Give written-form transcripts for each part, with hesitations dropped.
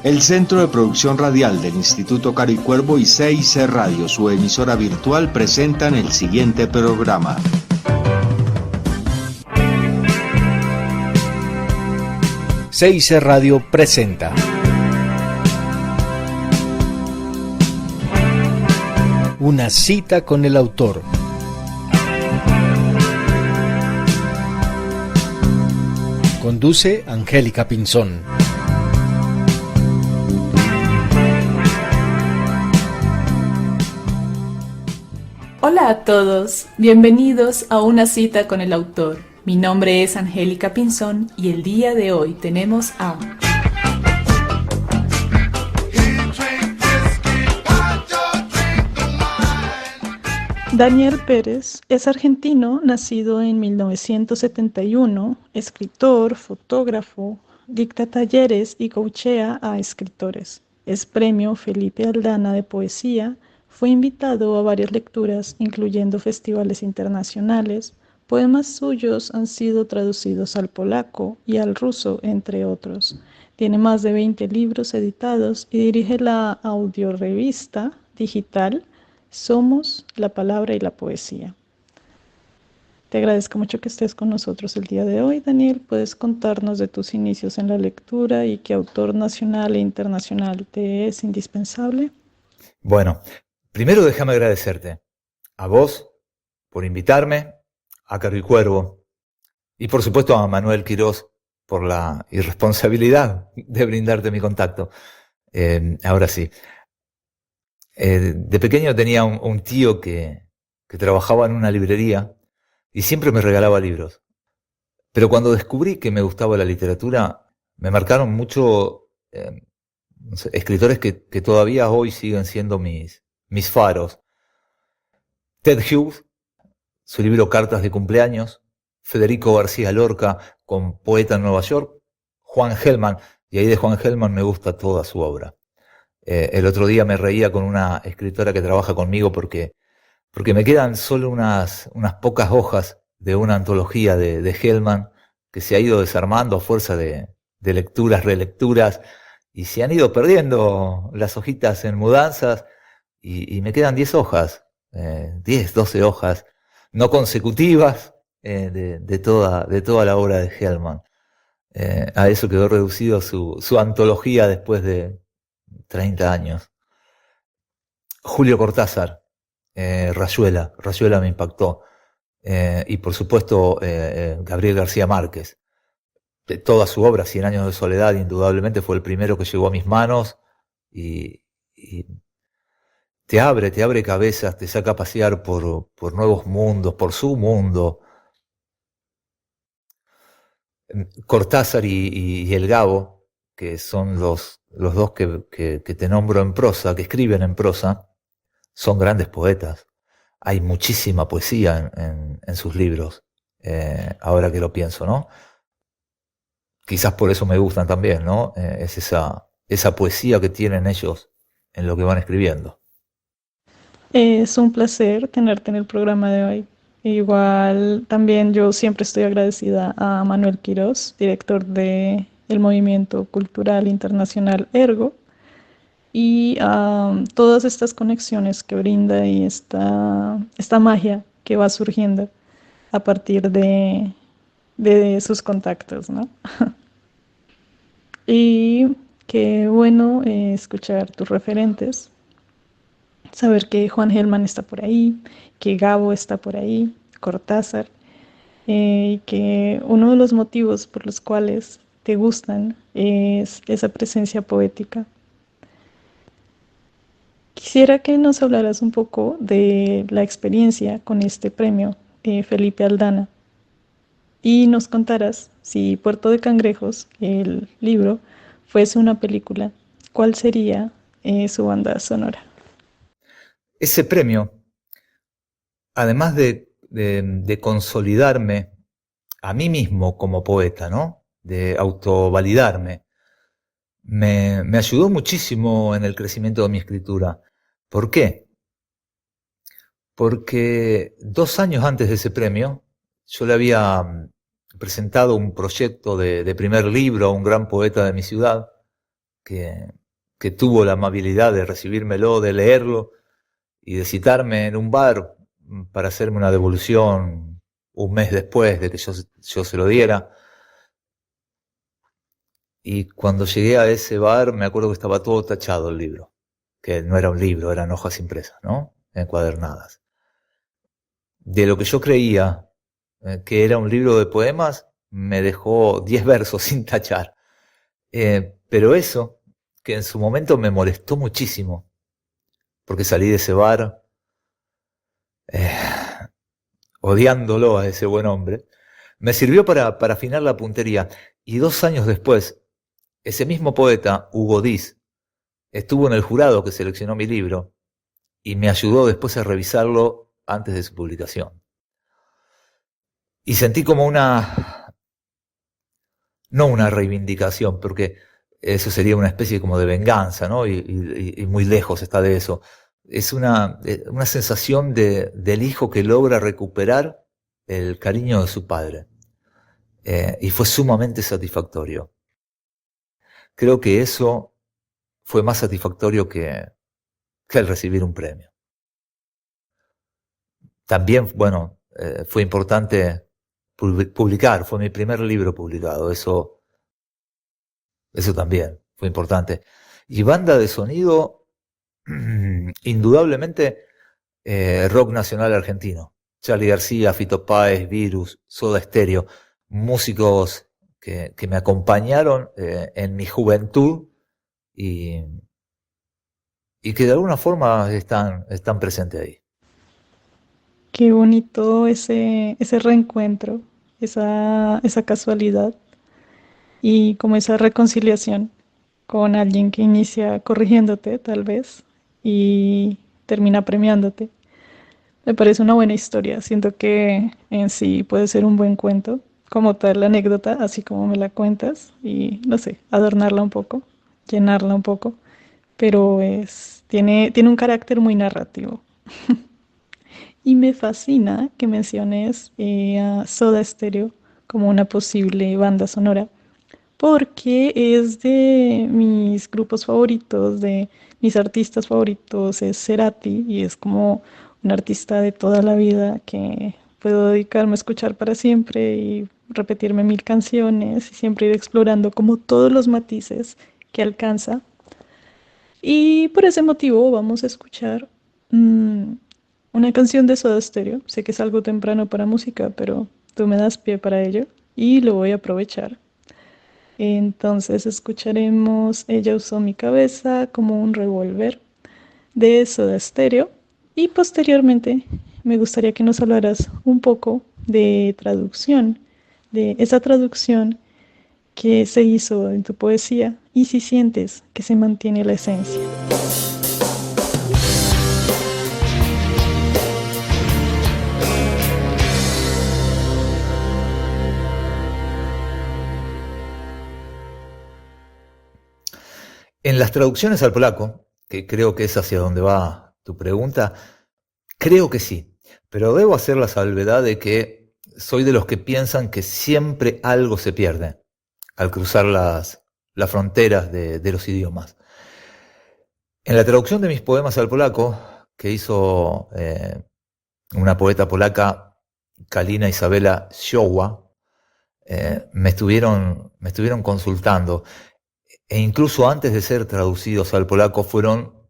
El Centro de Producción Radial del Instituto Caro y Cuervo y CIC Radio, su emisora virtual, presentan el siguiente programa. CIC Radio presenta Una cita con el autor. Conduce Angélica Pinzón. Hola a todos, bienvenidos a Una cita con el autor. Mi nombre es Angélica Pinzón y el día de hoy tenemos a Daniel Pérez es argentino, nacido en 1971, escritor, fotógrafo, dicta talleres y coachea a escritores. Es premio Felipe Aldana de poesía, fue invitado a varias lecturas, incluyendo festivales internacionales. Poemas suyos han sido traducidos al polaco y al ruso, entre otros. Tiene más de 20 libros editados y dirige la audiorevista digital Somos, la palabra y la poesía. Te agradezco mucho que estés con nosotros el día de hoy, Daniel. ¿Puedes contarnos de tus inicios en la lectura y qué autor nacional e internacional te es indispensable? Bueno, primero déjame agradecerte a vos por invitarme, a Caro y Cuervo, y por supuesto a Manuel Quirós por la irresponsabilidad de brindarte mi contacto. Ahora sí. De pequeño tenía un tío que trabajaba en una librería y siempre me regalaba libros. Pero cuando descubrí que me gustaba la literatura, me marcaron mucho escritores que todavía hoy siguen siendo mis faros. Ted Hughes, su libro Cartas de cumpleaños, Federico García Lorca con Poeta en Nueva York, Juan Gelman, y ahí de Juan Gelman me gusta toda su obra. El otro día me reía con una escritora que trabaja conmigo porque me quedan solo unas pocas hojas de una antología de Gelman que se ha ido desarmando a fuerza de lecturas, relecturas, y se han ido perdiendo las hojitas en mudanzas, y me quedan 10 hojas, 10, 12 hojas, no consecutivas, de toda la obra de Gelman. A eso quedó reducido su antología después de 30 años. Julio Cortázar, Rayuela me impactó, y por supuesto Gabriel García Márquez. De toda su obra, Cien años de soledad, indudablemente fue el primero que llegó a mis manos y te abre cabezas, te saca a pasear por nuevos mundos, por su mundo. Cortázar y el Gabo, que son los dos que te nombro en prosa, que escriben en prosa, son grandes poetas. Hay muchísima poesía en sus libros, ahora que lo pienso, ¿no? Quizás por eso me gustan también, ¿no? Es esa poesía que tienen ellos en lo que van escribiendo. Es un placer tenerte en el programa de hoy. Igual también yo siempre estoy agradecida a Manuel Quirós, director del Movimiento Cultural Internacional Ergo, y a todas estas conexiones que brinda y esta magia que va surgiendo a partir de sus contactos, ¿no? Y qué bueno escuchar tus referentes, saber que Juan Gelman está por ahí, que Gabo está por ahí, Cortázar, y que uno de los motivos por los cuales te gustan es esa presencia poética. Quisiera que nos hablaras un poco de la experiencia con este premio, Felipe Aldana, y nos contaras si Puerto de Cangrejos, el libro, fuese una película, ¿cuál sería su banda sonora? Ese premio, además de consolidarme a mí mismo como poeta, ¿no? De autovalidarme, me ayudó muchísimo en el crecimiento de mi escritura. ¿Por qué? Porque 2 años antes de ese premio, yo le había presentado un proyecto de primer libro a un gran poeta de mi ciudad, que, que tuvo la amabilidad de recibírmelo, de leerlo y de citarme en un bar para hacerme una devolución un mes después de que yo se lo diera. Y cuando llegué a ese bar me acuerdo que estaba todo tachado el libro, que no era un libro, eran hojas impresas, ¿no? Encuadernadas. De lo que yo creía que era un libro de poemas, me dejó 10 versos sin tachar. Pero eso, que en su momento me molestó muchísimo, porque salí de ese bar odiándolo a ese buen hombre, me sirvió para afinar la puntería. Y 2 años después, ese mismo poeta, Hugo Diz, estuvo en el jurado que seleccionó mi libro y me ayudó después a revisarlo antes de su publicación. Y sentí como no una reivindicación, porque eso sería una especie como de venganza, ¿no? Y muy lejos está de eso. Es una sensación del hijo que logra recuperar el cariño de su padre. Y fue sumamente satisfactorio. Creo que eso fue más satisfactorio que el recibir un premio. También, bueno, fue importante publicar, fue mi primer libro publicado, eso también fue importante. Y banda de sonido, indudablemente, rock nacional argentino. Charly García, Fito Páez, Virus, Soda Stereo, músicos que me acompañaron en mi juventud y que de alguna forma están presentes ahí. Qué bonito ese reencuentro, esa casualidad y como esa reconciliación con alguien que inicia corrigiéndote tal vez y termina premiándote. Me parece una buena historia. Siento que en sí puede ser un buen cuento, como tal la anécdota, así como me la cuentas, y no sé, adornarla un poco, llenarla un poco, pero tiene un carácter muy narrativo. Y me fascina que menciones a Soda Stereo como una posible banda sonora, porque es de mis grupos favoritos, de mis artistas favoritos, es Cerati y es como un artista de toda la vida que puedo dedicarme a escuchar para siempre y repetirme 1000 canciones y siempre ir explorando como todos los matices que alcanza. Y por ese motivo vamos a escuchar una canción de Soda Stereo. Sé que es algo temprano para música, pero tú me das pie para ello y lo voy a aprovechar. Entonces escucharemos Ella usó mi cabeza como un revólver de Soda Stereo y posteriormente me gustaría que nos hablaras un poco de traducción, de esa traducción que se hizo en tu poesía y si sientes que se mantiene la esencia. En las traducciones al polaco, que creo que es hacia donde va tu pregunta, creo que sí, pero debo hacer la salvedad de que soy de los que piensan que siempre algo se pierde al cruzar las fronteras de los idiomas. En la traducción de mis poemas al polaco, que hizo una poeta polaca, Kalina Isabela Sioła, me estuvieron consultando. E incluso antes de ser traducidos al polaco fueron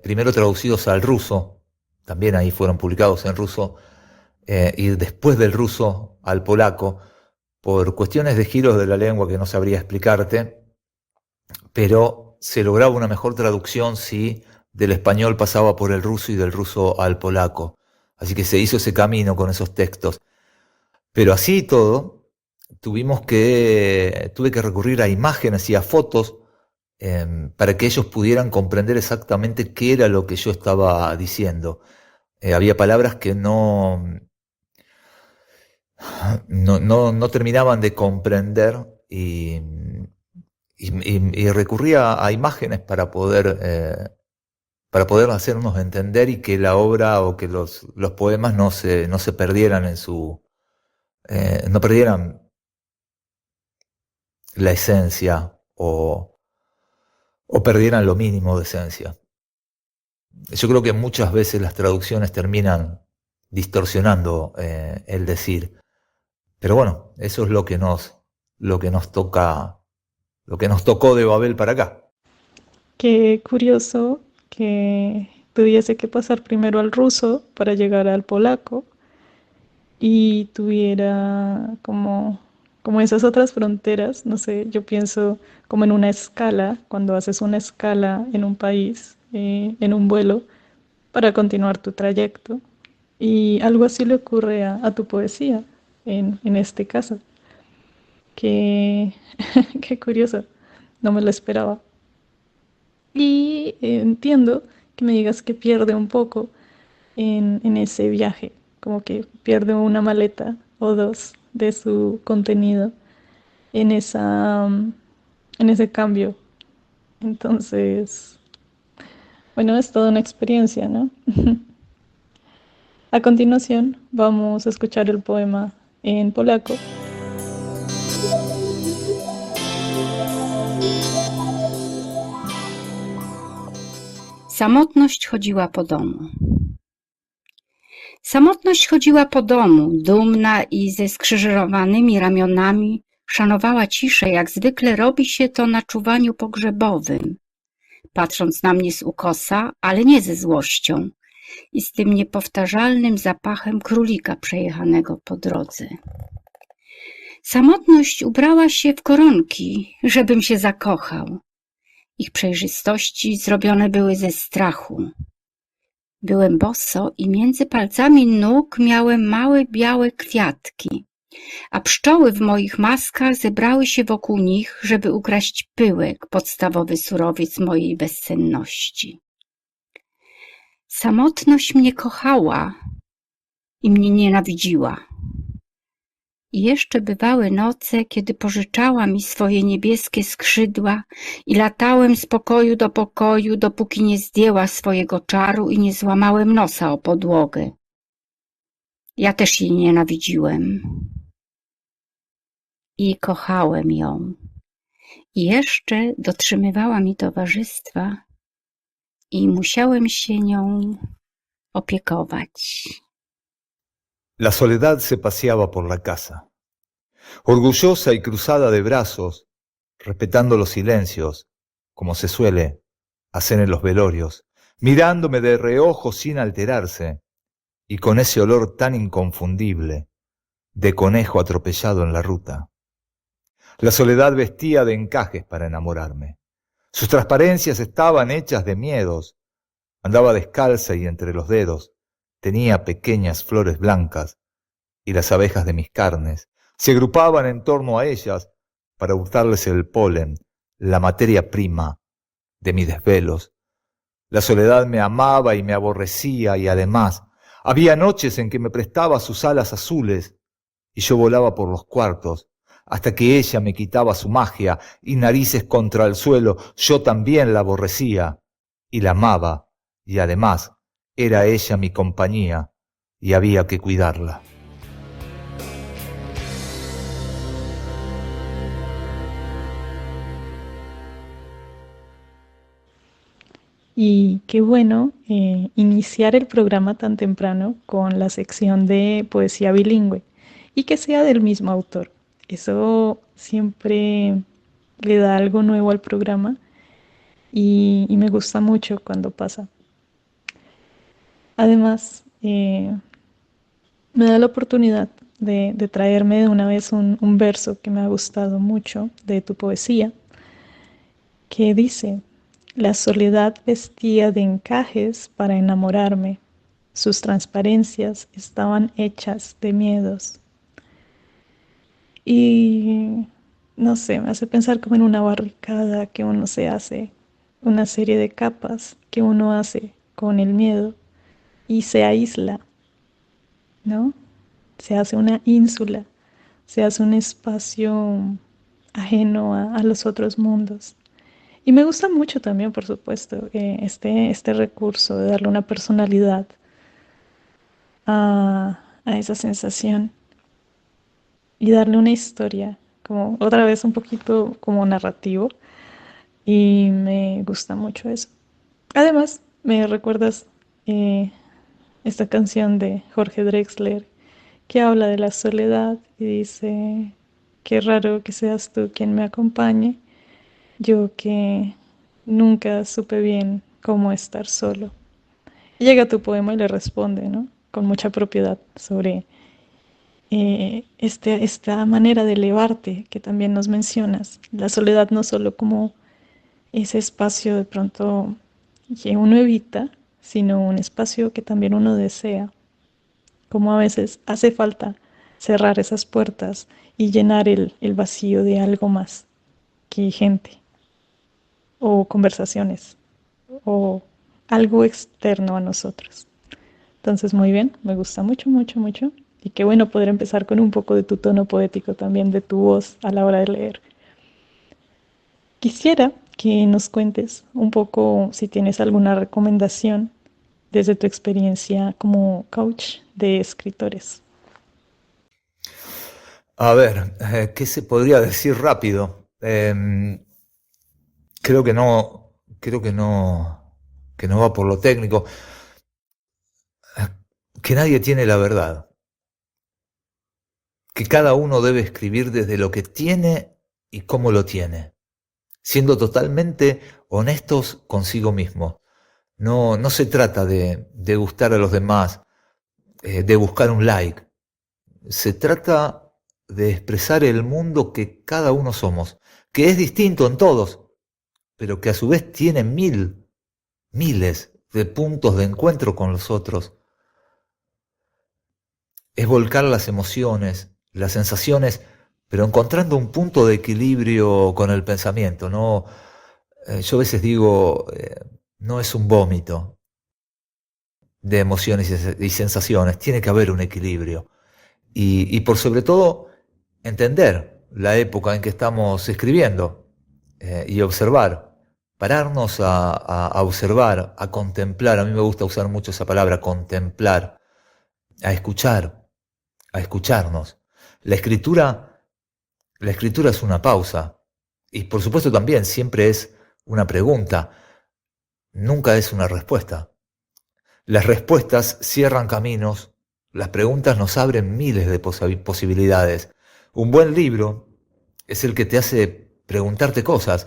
primero traducidos al ruso, también ahí fueron publicados en ruso, y después del ruso al polaco, por cuestiones de giros de la lengua que no sabría explicarte, pero se lograba una mejor traducción si del español pasaba por el ruso y del ruso al polaco. Así que se hizo ese camino con esos textos. Pero así y todo, tuve que recurrir a imágenes y a fotos para que ellos pudieran comprender exactamente qué era lo que yo estaba diciendo. Había palabras que no terminaban de comprender y recurría a imágenes para poder hacernos entender y que la obra o que los poemas no se perdieran no perdieran la esencia o o perdieran lo mínimo de esencia. Yo creo que muchas veces las traducciones terminan distorsionando el decir. Pero bueno, eso es lo que nos toca, lo que nos tocó de Babel para acá. Qué curioso que tuviese que pasar primero al ruso para llegar al polaco y tuviera como esas otras fronteras, no sé, yo pienso como en una escala, cuando haces una escala en un país, en un vuelo, para continuar tu trayecto. Y algo así le ocurre a tu poesía, en este caso. Qué, qué curioso, no me lo esperaba. Y entiendo que me digas que pierde un poco en ese viaje, como que pierde una maleta o dos de su contenido en en ese cambio. Entonces, bueno, es toda una experiencia, ¿no? A continuación, vamos a escuchar el poema en polaco. Samotność chodziła po domu. Samotność chodziła po domu, dumna i ze skrzyżowanymi ramionami, szanowała ciszę, jak zwykle robi się to na czuwaniu pogrzebowym, patrząc na mnie z ukosa, ale nie ze złością i z tym niepowtarzalnym zapachem królika przejechanego po drodze. Samotność ubrała się w koronki, żebym się zakochał. Ich przejrzystości zrobione były ze strachu. Byłem boso i między palcami nóg miałem małe białe kwiatki, a pszczoły w moich maskach zebrały się wokół nich, żeby ukraść pyłek, podstawowy surowiec mojej bezsenności. Samotność mnie kochała i mnie nienawidziła. I jeszcze bywały noce, kiedy pożyczała mi swoje niebieskie skrzydła i latałem z pokoju do pokoju, dopóki nie zdjęła swojego czaru i nie złamałem nosa o podłogę. Ja też jej nienawidziłem. I kochałem ją. I jeszcze dotrzymywała mi towarzystwa i musiałem się nią opiekować. La soledad se paseaba por la casa, orgullosa y cruzada de brazos, respetando los silencios, como se suele hacer en los velorios, mirándome de reojo sin alterarse, y con ese olor tan inconfundible de conejo atropellado en la ruta. La soledad vestía de encajes para enamorarme. Sus transparencias estaban hechas de miedos. Andaba descalza y entre los dedos tenía pequeñas flores blancas, y las abejas de mis carnes se agrupaban en torno a ellas para hurtarles el polen, la materia prima de mis desvelos. La soledad me amaba y me aborrecía, y además había noches en que me prestaba sus alas azules y yo volaba por los cuartos hasta que ella me quitaba su magia y narices contra el suelo. Yo también la aborrecía y la amaba, y además era ella mi compañía y había que cuidarla. Y qué bueno iniciar el programa tan temprano con la sección de poesía bilingüe y que sea del mismo autor. Eso siempre le da algo nuevo al programa y me gusta mucho cuando pasa. Además, me da la oportunidad de traerme de una vez un verso que me ha gustado mucho de tu poesía, que dice: la soledad vestía de encajes para enamorarme, sus transparencias estaban hechas de miedos. Y no sé, me hace pensar como en una barricada que uno se hace, una serie de capas que uno hace con el miedo y se aísla, ¿no? Se hace una ínsula, se hace un espacio ajeno a los otros mundos. Y me gusta mucho también, por supuesto, este recurso de darle una personalidad a esa sensación y darle una historia, como otra vez un poquito como narrativo, y me gusta mucho eso. Además, me recuerdas esta canción de Jorge Drexler que habla de la soledad y dice, qué raro que seas tú quien me acompañe, yo que nunca supe bien cómo estar solo. Y llega tu poema y le responde, ¿no? Con mucha propiedad sobre esta manera de elevarte que también nos mencionas. La soledad no solo como ese espacio de pronto que uno evita, sino un espacio que también uno desea. Como a veces hace falta cerrar esas puertas y llenar el vacío de algo más que gente o conversaciones o algo externo a nosotros. Entonces, muy bien, me gusta mucho, mucho, mucho. Y qué bueno poder empezar con un poco de tu tono poético también, de tu voz a la hora de leer. Quisiera que nos cuentes un poco si tienes alguna recomendación desde tu experiencia como coach de escritores. A ver, ¿qué se podría decir rápido? Creo que no va por lo técnico. Que nadie tiene la verdad. Que cada uno debe escribir desde lo que tiene y cómo lo tiene, siendo totalmente honestos consigo mismo. No se trata de gustar a los demás, de buscar un like. Se trata de expresar el mundo que cada uno somos, que es distinto en todos, pero que a su vez tiene miles de puntos de encuentro con los otros. Es volcar las emociones, las sensaciones, pero encontrando un punto de equilibrio con el pensamiento. No, yo a veces digo, no es un vómito de emociones y sensaciones, tiene que haber un equilibrio. Y por sobre todo, entender la época en que estamos escribiendo y observar, pararnos a observar, a contemplar. A mí me gusta usar mucho esa palabra, contemplar, a escucharnos. La escritura es una pausa y por supuesto también siempre es una pregunta, nunca es una respuesta. Las respuestas cierran caminos, las preguntas nos abren miles de posibilidades. Un buen libro es el que te hace preguntarte cosas.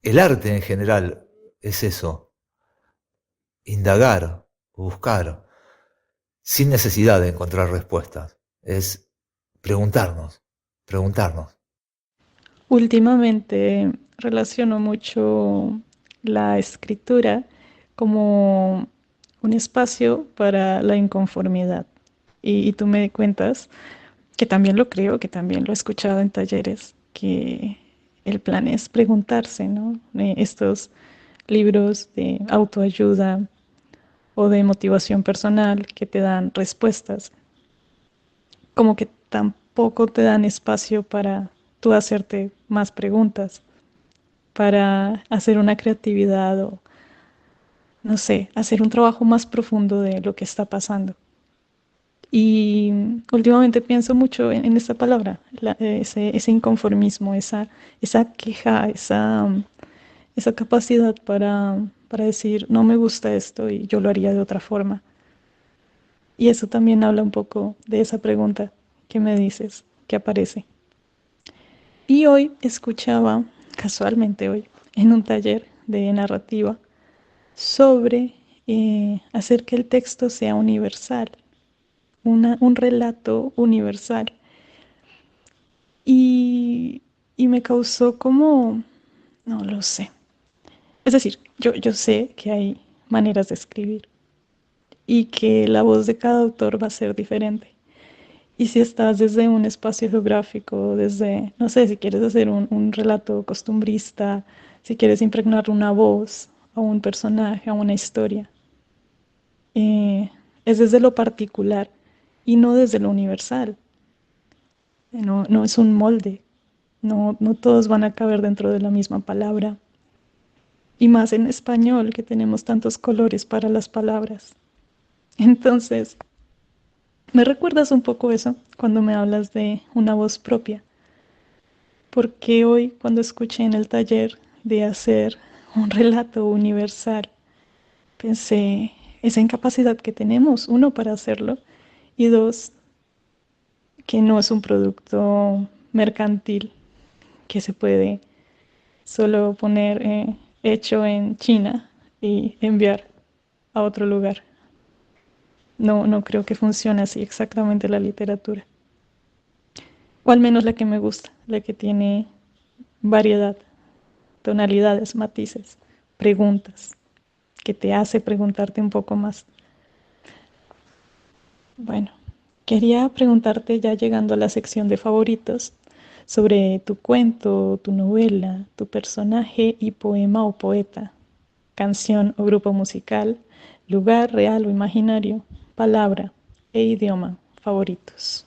El arte en general es eso, indagar, buscar, sin necesidad de encontrar respuestas. Es preguntarnos. Últimamente relaciono mucho la escritura como un espacio para la inconformidad. Y tú me cuentas que también lo creo, que también lo he escuchado en talleres, que el plan es preguntarse, ¿no? Estos libros de autoayuda o de motivación personal que te dan respuestas, como que tampoco te dan espacio para tú hacerte más preguntas, para hacer una creatividad o, no sé, hacer un trabajo más profundo de lo que está pasando. Y últimamente pienso mucho en esta palabra, ese inconformismo, esa queja, esa capacidad para decir, no me gusta esto y yo lo haría de otra forma. Y eso también habla un poco de esa pregunta que me dices, que aparece. Y hoy escuchaba, casualmente hoy, en un taller de narrativa, sobre hacer que el texto sea universal, un relato universal. Y, y me causó como, no lo sé. Es decir, yo sé que hay maneras de escribir y que la voz de cada autor va a ser diferente. Y si estás desde un espacio geográfico, desde, no sé, si quieres hacer un relato costumbrista, si quieres impregnar una voz a un personaje, a una historia, eh, es desde lo particular y no desde lo universal. No es un molde, no todos van a caber dentro de la misma palabra. Y más en español, que tenemos tantos colores para las palabras. Entonces, me recuerdas un poco eso cuando me hablas de una voz propia. Porque hoy, cuando escuché en el taller de hacer un relato universal. Pensé, esa incapacidad que tenemos, uno, para hacerlo, y dos, que no es un producto mercantil que se puede solo poner hecho en China y enviar a otro lugar. No, no creo que funcione así exactamente la literatura. O al menos la que me gusta, la que tiene variedad, tonalidades, matices, preguntas, que te hace preguntarte un poco más. Bueno, quería preguntarte, ya llegando a la sección de favoritos, sobre tu cuento, tu novela, tu personaje y poema o poeta, canción o grupo musical, lugar real o imaginario, palabra e idioma favoritos.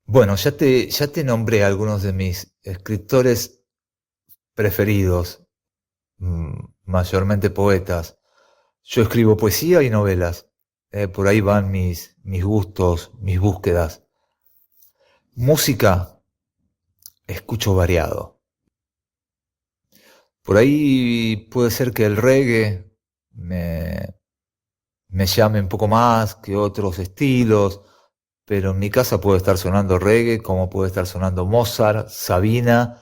Bueno, ya te nombré algunos de mis escritores preferidos, mayormente poetas. Yo escribo poesía y novelas. Por ahí van mis gustos, mis búsquedas. Música, escucho variado. Por ahí puede ser que el reggae me llame un poco más que otros estilos, pero en mi casa puede estar sonando reggae, como puede estar sonando Mozart, Sabina,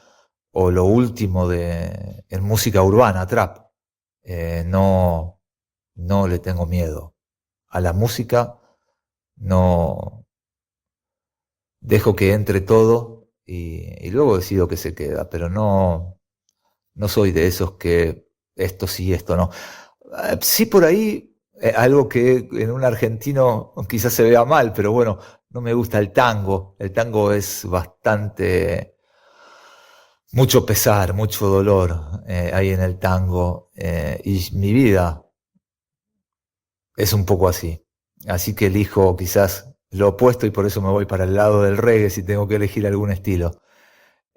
o lo último en música urbana, trap. No, no le tengo miedo a la música, no dejo que entre todo y luego decido que se queda, pero no soy de esos que esto sí, esto no. Sí, por ahí, algo que en un argentino quizás se vea mal, pero bueno, no me gusta el tango. El tango es bastante, mucho pesar, mucho dolor hay en el tango, y mi vida es un poco así. Así que elijo quizás lo opuesto y por eso me voy para el lado del reggae si tengo que elegir algún estilo.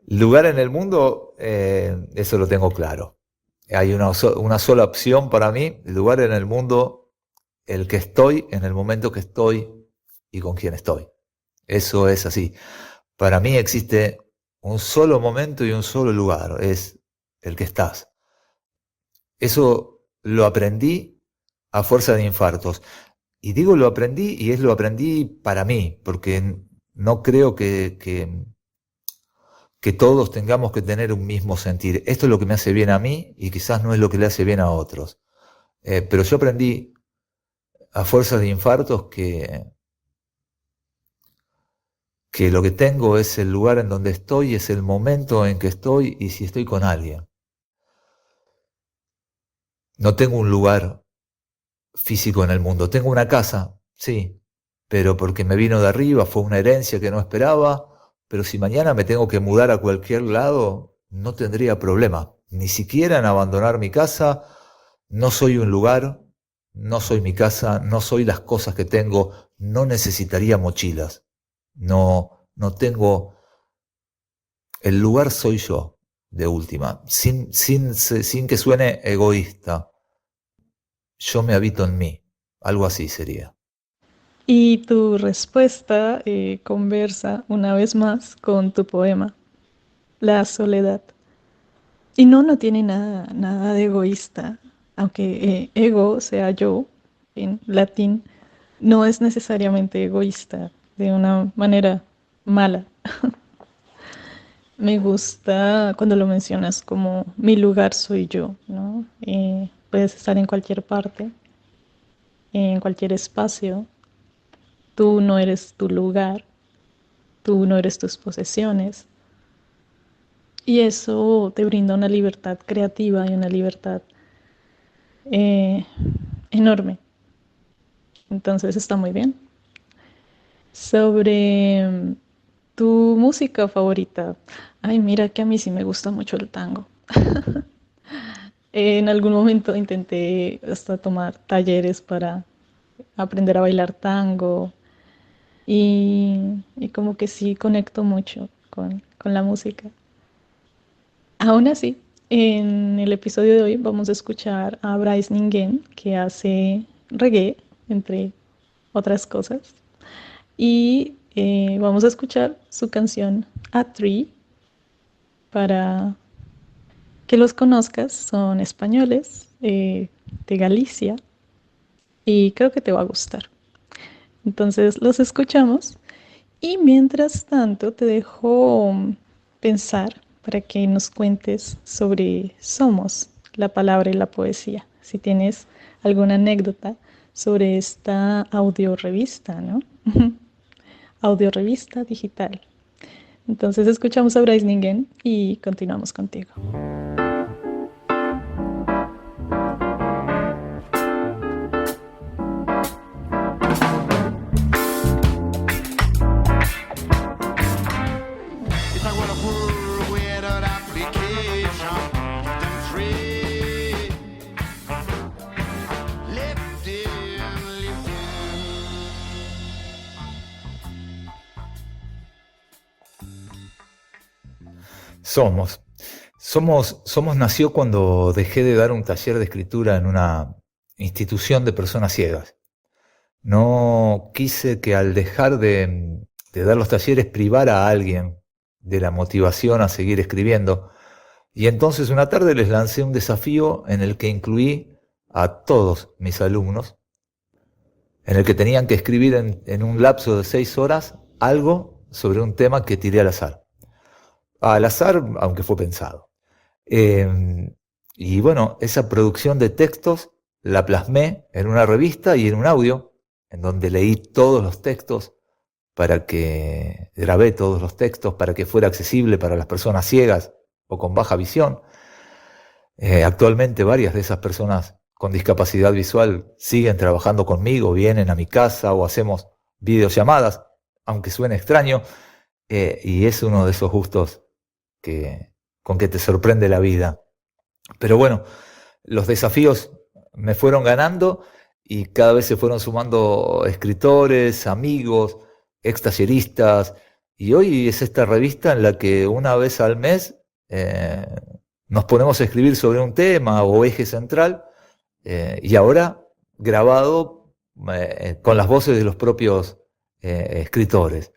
Lugar en el mundo, eso lo tengo claro. Hay una sola opción para mí, el lugar en el mundo, el que estoy, en el momento que estoy y con quien estoy. Eso es así. Para mí existe un solo momento y un solo lugar, es el que estás. Eso lo aprendí a fuerza de infartos. Y digo lo aprendí y lo aprendí para mí, porque no creo que todos tengamos que tener un mismo sentir. Esto es lo que me hace bien a mí y quizás no es lo que le hace bien a otros. Pero yo aprendí a fuerza de infartos que lo que tengo es el lugar en donde estoy, es el momento en que estoy y si estoy con alguien. No tengo un lugar físico en el mundo. Tengo una casa, sí, pero porque me vino de arriba, fue una herencia que no esperaba, pero si mañana me tengo que mudar a cualquier lado, no tendría problema, ni siquiera en abandonar mi casa. No soy un lugar, no soy mi casa, no soy las cosas que tengo, no necesitaría mochilas, no tengo, el lugar soy yo, de última, sin que suene egoísta. Yo me habito en mí, algo así sería. Y tu respuesta conversa una vez más con tu poema, La soledad. Y no, no tiene nada de egoísta, aunque ego sea yo en latín, no es necesariamente egoísta de una manera mala. Me gusta cuando lo mencionas como mi lugar soy yo, ¿no? Puedes estar en cualquier parte, en cualquier espacio. Tú no eres tu lugar, tú no eres tus posesiones. Y eso te brinda una libertad creativa y una libertad eh, enorme. Entonces está muy bien. Sobre tu música favorita. Ay, mira que a mí sí me gusta mucho el tango. En algún momento intenté hasta tomar talleres para aprender a bailar tango y como que sí conecto mucho con la música. Aún así, en el episodio de hoy vamos a escuchar a Bryce Ningen, que hace reggae, entre otras cosas. Y vamos a escuchar su canción A Tree para que los conozcas, son españoles de Galicia y creo que te va a gustar. Entonces los escuchamos y mientras tanto te dejo pensar para que nos cuentes sobre Somos, la palabra y la poesía. Si tienes alguna anécdota sobre esta audiorevista, ¿no? Audiorevista digital. Entonces escuchamos a Bryce Ningen y continuamos contigo. Somos nació cuando dejé de dar un taller de escritura en una institución de personas ciegas. No quise que al dejar de dar los talleres privara a alguien de la motivación a seguir escribiendo. Y entonces una tarde les lancé un desafío en el que incluí a todos mis alumnos, en el que tenían que escribir en un lapso de 6 horas algo sobre un tema que tiré al azar. Al azar, aunque fue pensado. Y bueno, esa producción de textos la plasmé en una revista y en un audio, en donde leí todos los textos grabé todos los textos para que fuera accesible para las personas ciegas o con baja visión. Actualmente varias de esas personas con discapacidad visual siguen trabajando conmigo, vienen a mi casa o hacemos videollamadas, aunque suene extraño, y es uno de esos gustos con que te sorprende la vida. Pero bueno, los desafíos me fueron ganando y cada vez se fueron sumando escritores, amigos, ex talleristas, y hoy es esta revista en la que una vez al mes nos ponemos a escribir sobre un tema o eje central, y ahora grabado con las voces de los propios escritores.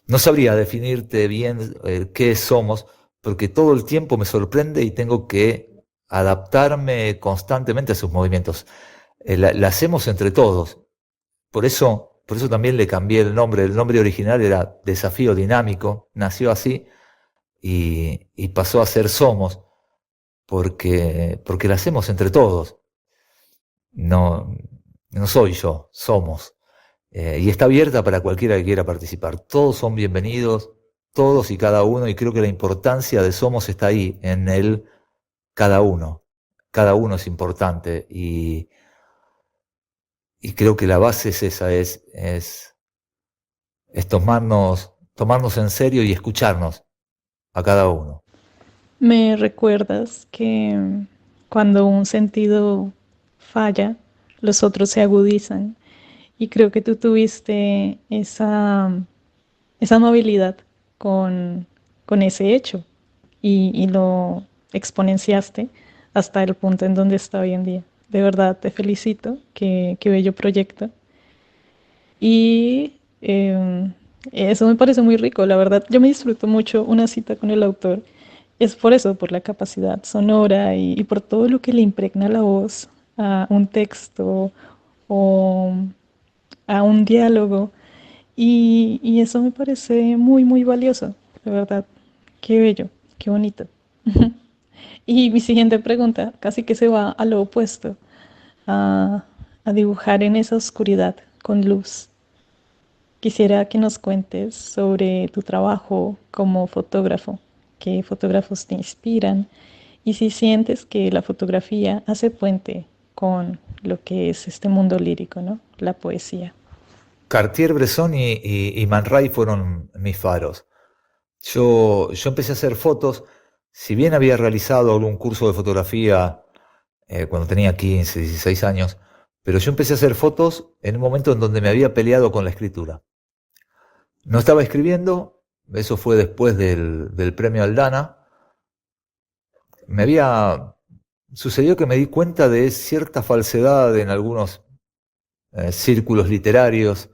No sabría definirte bien qué somos, porque todo el tiempo me sorprende y tengo que adaptarme constantemente a sus movimientos. La hacemos entre todos. Por eso también le cambié el nombre. El nombre original era Desafío Dinámico, nació así y pasó a ser Somos, porque la hacemos entre todos. No soy yo, somos. Y está abierta para cualquiera que quiera participar. Todos son bienvenidos, todos y cada uno, y creo que la importancia de Somos está ahí, en el cada uno. Cada uno es importante y creo que la base es esa, es tomarnos en serio y escucharnos a cada uno. Me recuerdas que cuando un sentido falla, los otros se agudizan. Y creo que tú tuviste esa amabilidad con ese hecho y lo exponenciaste hasta el punto en donde está hoy en día. De verdad te felicito, qué bello proyecto. Y eso me parece muy rico, la verdad. Yo me disfruto mucho una cita con el autor. Es por eso, por la capacidad sonora y por todo lo que le impregna la voz a un texto o a un diálogo. Y eso me parece muy, muy valioso, de verdad. Qué bello, qué bonito. Y mi siguiente pregunta casi que se va a lo opuesto, a dibujar en esa oscuridad con luz. Quisiera que nos cuentes sobre tu trabajo como fotógrafo, qué fotógrafos te inspiran y si sientes que la fotografía hace puente con lo que es este mundo lírico, ¿no? La poesía. Cartier-Bresson y Man Ray fueron mis faros. Yo empecé a hacer fotos, si bien había realizado algún curso de fotografía cuando tenía 15, 16 años, pero yo empecé a hacer fotos en un momento en donde me había peleado con la escritura. No estaba escribiendo, eso fue después del premio Aldana. Sucedió que me di cuenta de cierta falsedad en algunos círculos literarios,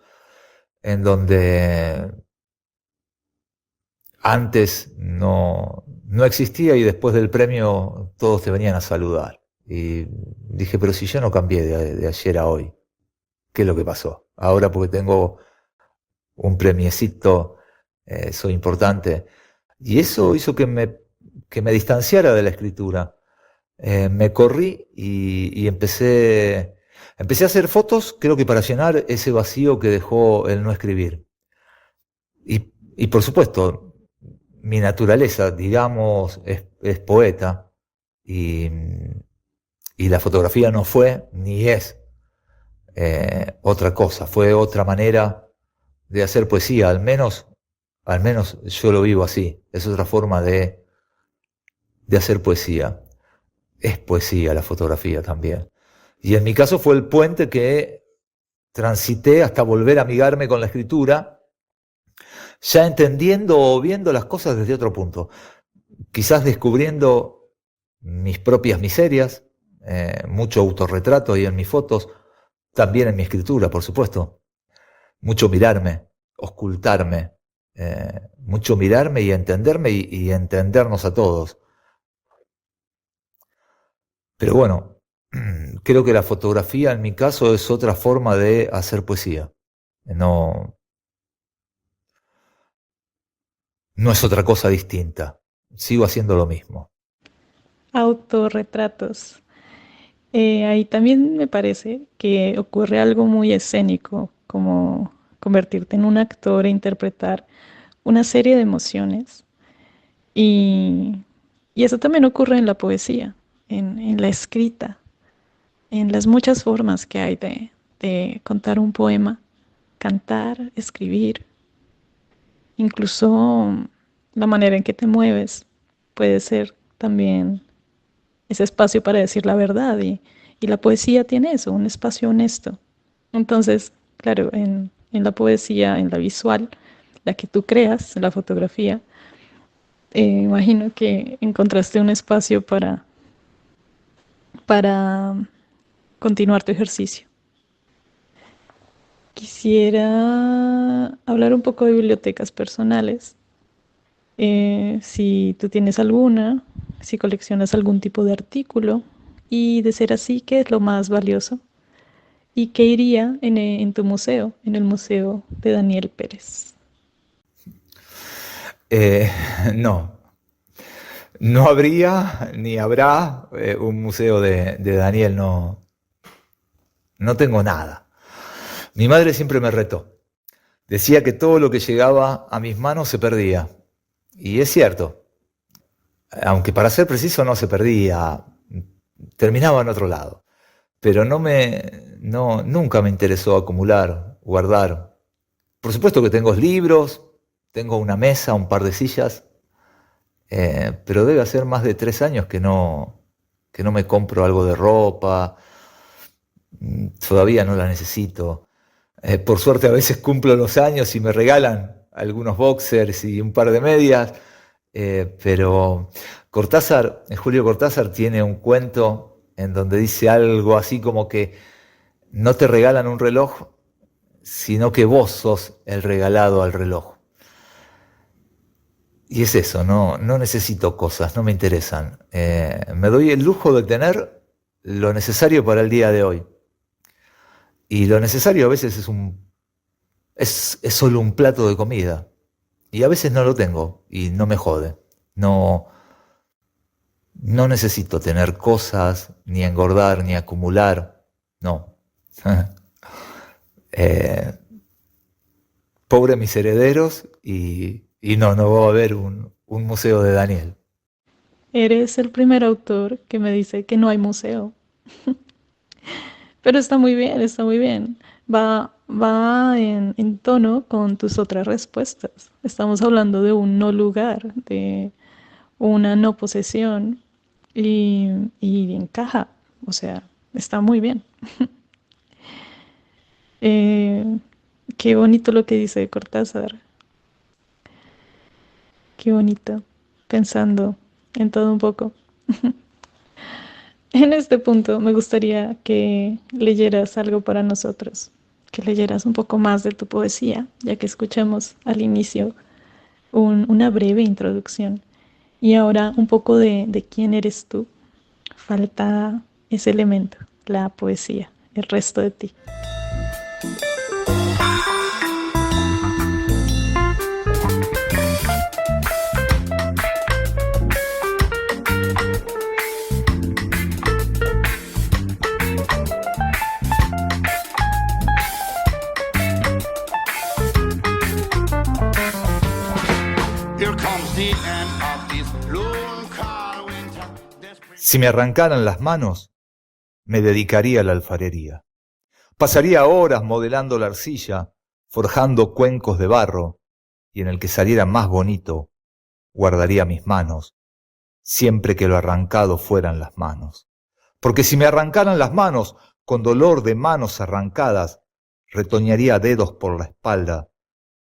en donde antes no no existía y después del premio todos te venían a saludar. Y dije, pero si yo no cambié de ayer a hoy, ¿qué es lo que pasó? Ahora porque tengo un premiecito, soy importante. Y eso hizo que me distanciara de la escritura. Me corrí y empecé a hacer fotos, creo que para llenar ese vacío que dejó el no escribir. Y por supuesto, mi naturaleza, digamos, es poeta y la fotografía no fue ni es otra cosa, fue otra manera de hacer poesía, al menos yo lo vivo así, es otra forma de hacer poesía. Es poesía la fotografía también. Y en mi caso fue el puente que transité hasta volver a amigarme con la escritura, ya entendiendo o viendo las cosas desde otro punto. Quizás descubriendo mis propias miserias, mucho autorretrato ahí en mis fotos, también en mi escritura, por supuesto. Mucho mirarme, ocultarme, mucho mirarme y entenderme y entendernos a todos. Pero bueno, creo que la fotografía en mi caso es otra forma de hacer poesía. No es otra cosa distinta. Sigo haciendo lo mismo. Autorretratos. Ahí también me parece que ocurre algo muy escénico, como convertirte en un actor e interpretar una serie de emociones. Y, y eso también ocurre en la poesía, en la escrita, en las muchas formas que hay de contar un poema, cantar, escribir, incluso la manera en que te mueves puede ser también ese espacio para decir la verdad y la poesía tiene eso, un espacio honesto. Entonces, claro, en la poesía, en la visual, la que tú creas, la fotografía, imagino que encontraste un espacio para continuar tu ejercicio. Quisiera hablar un poco de bibliotecas personales. Si tú tienes alguna, si coleccionas algún tipo de artículo y de ser así, ¿qué es lo más valioso? ¿Y qué iría en tu museo, en el Museo de Daniel Pérez? No habría ni habrá un museo de Daniel, no tengo nada. Mi madre siempre me retó. Decía que todo lo que llegaba a mis manos se perdía. Y es cierto. Aunque para ser preciso no se perdía, terminaba en otro lado. Pero nunca me interesó acumular, guardar. Por supuesto que tengo libros, tengo una mesa, un par de sillas, pero debe hacer más de 3 años que no me compro algo de ropa. Todavía no la necesito. Por suerte a veces cumplo los años y me regalan algunos boxers y un par de medias, pero Julio Cortázar tiene un cuento en donde dice algo así como que no te regalan un reloj, sino que vos sos el regalado al reloj. Y es eso, no necesito cosas, no me interesan. Me doy el lujo de tener lo necesario para el día de hoy. Y lo necesario a veces es solo un plato de comida. Y a veces no lo tengo y no me jode. No necesito tener cosas, ni engordar, ni acumular. No. Pobre mis herederos y no va a haber un museo de Daniel. Eres el primer autor que me dice que no hay museo. Pero está muy bien, está muy bien. Va en tono con tus otras respuestas. Estamos hablando de un no lugar, de una no posesión y encaja. O sea, está muy bien. Qué bonito lo que dice Cortázar. Qué bonito. Pensando en todo un poco. En este punto me gustaría que leyeras algo para nosotros, que leyeras un poco más de tu poesía, ya que escuchamos al inicio una breve introducción. Y ahora un poco de quién eres tú. Falta ese elemento, la poesía, el resto de ti. Si me arrancaran las manos, me dedicaría a la alfarería. Pasaría horas modelando la arcilla, forjando cuencos de barro, y en el que saliera más bonito, guardaría mis manos, siempre que lo arrancado fueran las manos. Porque si me arrancaran las manos, con dolor de manos arrancadas, retoñaría dedos por la espalda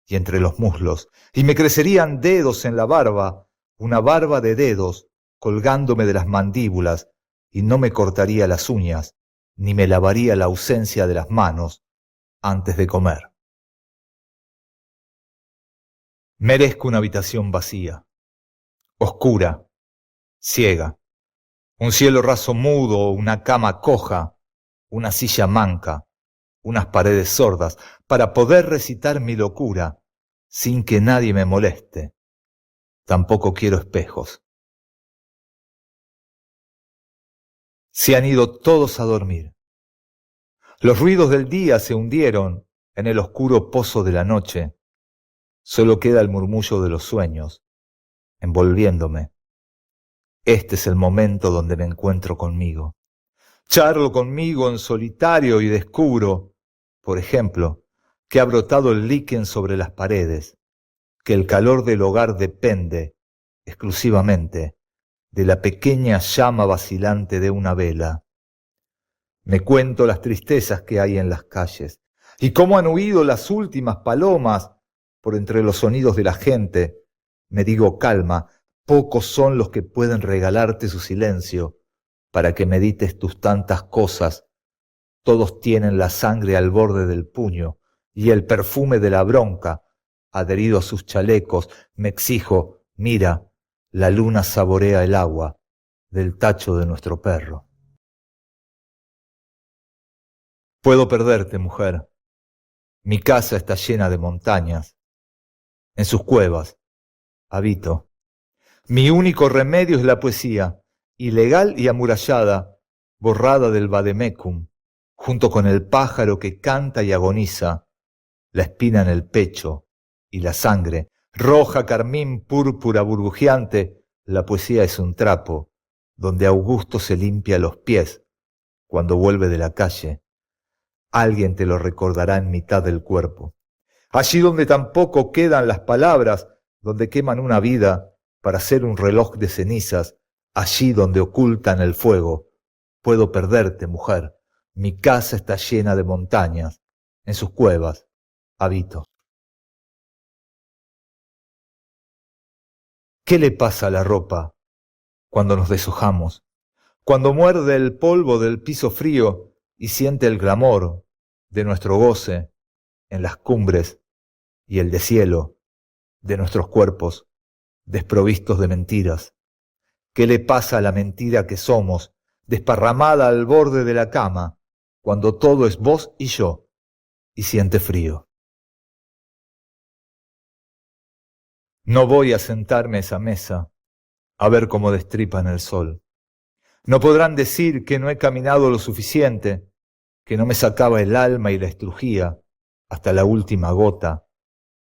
y entre los muslos, y me crecerían dedos en la barba, una barba de dedos colgándome de las mandíbulas, y no me cortaría las uñas, ni me lavaría la ausencia de las manos antes de comer. Merezco una habitación vacía, oscura, ciega, un cielo raso mudo, una cama coja, una silla manca, unas paredes sordas, para poder recitar mi locura sin que nadie me moleste. Tampoco quiero espejos. Se han ido todos a dormir. Los ruidos del día se hundieron en el oscuro pozo de la noche. Solo queda el murmullo de los sueños, envolviéndome. Este es el momento donde me encuentro conmigo. Charlo conmigo en solitario y descubro, por ejemplo, que ha brotado el líquen sobre las paredes, que el calor del hogar depende exclusivamente de la pequeña llama vacilante de una vela. Me cuento las tristezas que hay en las calles y cómo han huido las últimas palomas por entre los sonidos de la gente. Me digo, calma, pocos son los que pueden regalarte su silencio para que medites tus tantas cosas. Todos tienen la sangre al borde del puño y el perfume de la bronca adherido a sus chalecos. Me exijo, mira, la luna saborea el agua del tacho de nuestro perro. Puedo perderte, mujer. Mi casa está llena de montañas. En sus cuevas habito. Mi único remedio es la poesía, ilegal y amurallada, borrada del vademecum, junto con el pájaro que canta y agoniza, la espina en el pecho y la sangre, roja, carmín, púrpura, burbujeante. La poesía es un trapo, donde Augusto se limpia los pies cuando vuelve de la calle. Alguien te lo recordará en mitad del cuerpo. Allí donde tampoco quedan las palabras, donde queman una vida para hacer un reloj de cenizas, allí donde ocultan el fuego. Puedo perderte, mujer. Mi casa está llena de montañas. En sus cuevas habito. ¿Qué le pasa a la ropa cuando nos deshojamos? Cuando muerde el polvo del piso frío y siente el clamor de nuestro goce en las cumbres y el deshielo de nuestros cuerpos desprovistos de mentiras. ¿Qué le pasa a la mentira que somos, desparramada al borde de la cama, cuando todo es vos y yo, y siente frío? No voy a sentarme a esa mesa a ver cómo destripan el sol. No podrán decir que no he caminado lo suficiente, que no me sacaba el alma y la estrujía hasta la última gota.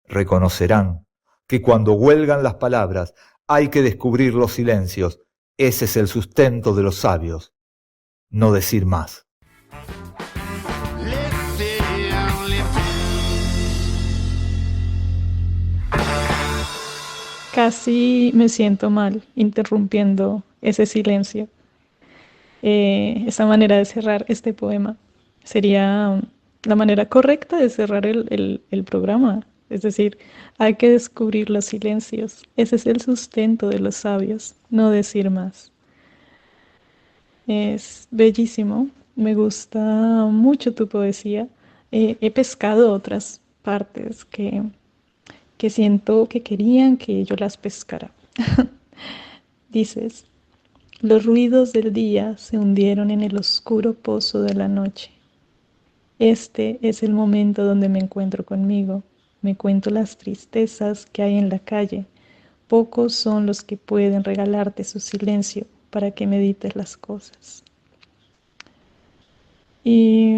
Reconocerán que cuando huelgan las palabras hay que descubrir los silencios. Ese es el sustento de los sabios, no decir más. Casi me siento mal interrumpiendo ese silencio. Esa manera de cerrar este poema sería la manera correcta de cerrar el programa. Es decir, hay que descubrir los silencios. Ese es el sustento de los sabios, no decir más. Es bellísimo, me gusta mucho tu poesía. He pescado otras partes que siento que querían que yo las pescara. Dices, los ruidos del día se hundieron en el oscuro pozo de la noche. Este es el momento donde me encuentro conmigo. Me cuento las tristezas que hay en la calle. Pocos son los que pueden regalarte su silencio para que medites las cosas. Y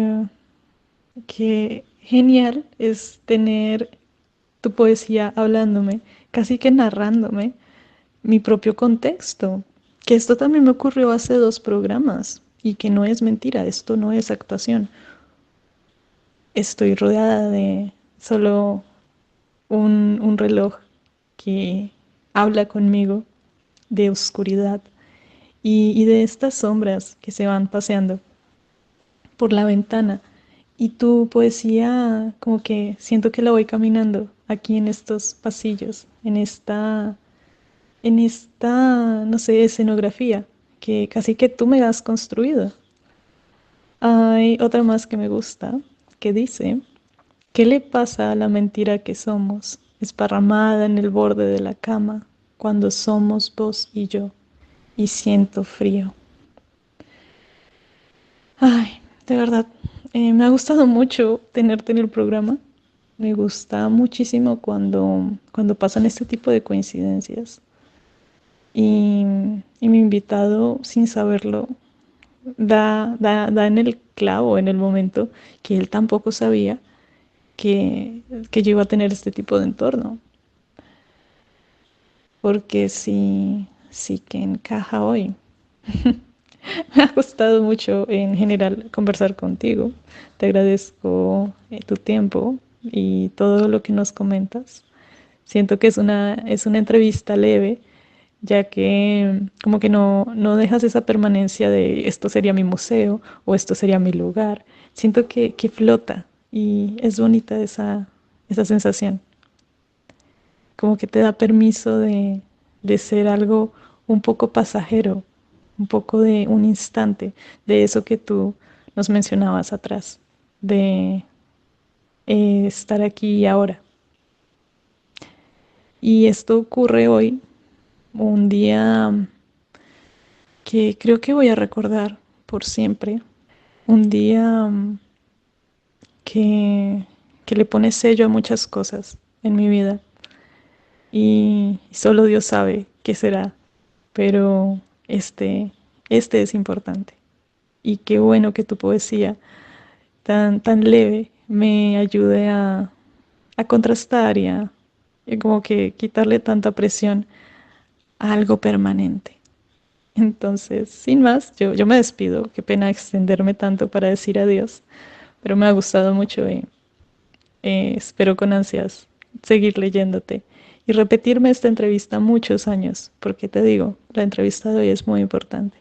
qué genial es tener tu poesía hablándome, casi que narrándome mi propio contexto. Que esto también me ocurrió hace 2 programas y que no es mentira, esto no es actuación. Estoy rodeada de solo un reloj que habla conmigo de oscuridad y de estas sombras que se van paseando por la ventana. Y tu poesía, como que siento que la voy caminando aquí en estos pasillos, en esta, no sé, escenografía que casi que tú me has construido. Hay otra más que me gusta, que dice, ¿qué le pasa a la mentira que somos, esparramada en el borde de la cama, cuando somos vos y yo, y siento frío? Ay, de verdad, me ha gustado mucho tenerte en el programa. Me gusta muchísimo cuando pasan este tipo de coincidencias. Y mi invitado, sin saberlo, da en el clavo, en el momento que él tampoco sabía que yo iba a tener este tipo de entorno. Porque sí que encaja hoy. Me ha gustado mucho en general conversar contigo. Te agradezco tu tiempo y todo lo que nos comentas. Siento que es una entrevista leve, ya que como que no dejas esa permanencia de esto sería mi museo o esto sería mi lugar. Siento que flota y es bonita esa sensación. Como que te da permiso de ser algo un poco pasajero, un poco de un instante, de eso que tú nos mencionabas atrás, de estar aquí y ahora. Y esto ocurre hoy, un día que creo que voy a recordar por siempre, un día que le pone sello a muchas cosas en mi vida y solo Dios sabe qué será, pero este es importante. Y qué bueno que tu poesía tan leve me ayude a contrastar y como que quitarle tanta presión a algo permanente. Entonces, sin más, yo me despido. Qué pena extenderme tanto para decir adiós, pero me ha gustado mucho y espero con ansias seguir leyéndote y repetirme esta entrevista muchos años, porque te digo, la entrevista de hoy es muy importante.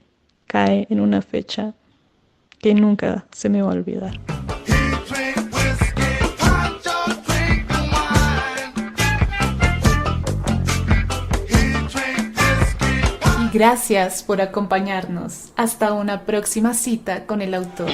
Cae en una fecha que nunca se me va a olvidar. Gracias por acompañarnos. Hasta una próxima cita con el autor.